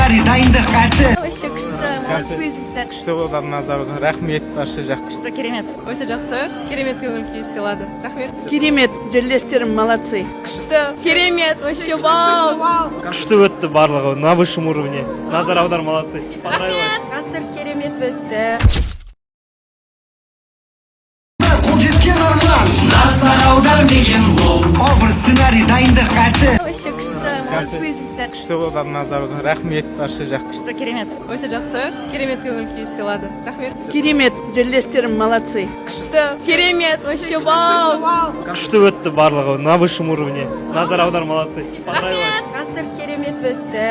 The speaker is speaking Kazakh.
сценарий дайындық карты. Вообще күшті, молодцы жігіттер. Күшті болды назар аударған. Рахмет барша жаққа. Күшті, керемет. Өте жақсы, керемет көңіл күй сыйлады. Рахмет. Керемет, жерлестерім молодцы. Күшті, керемет, вообще вау. Күшті өтті барлығы на высшем уровне. Назар аудар, молодцы. Рахмет. Концерт керемет өтті. Қолжеткен арман назар аудар деген ол образ сценарий дайындық карты. Вообще күшті, молодцы жігіттер. Күшті болды назар аударған. Рахмет барша жаққа. Күшті, керемет. Өте жақсы, керемет көңіл күй сыйлады. Рахмет. Керемет, жерлестерім молодцы. Күшті, керемет, вообще вау. Күшті өтті барлығы на высшем уровне. Назар аудар, молодцы. Рахмет. Концерт керемет өтті.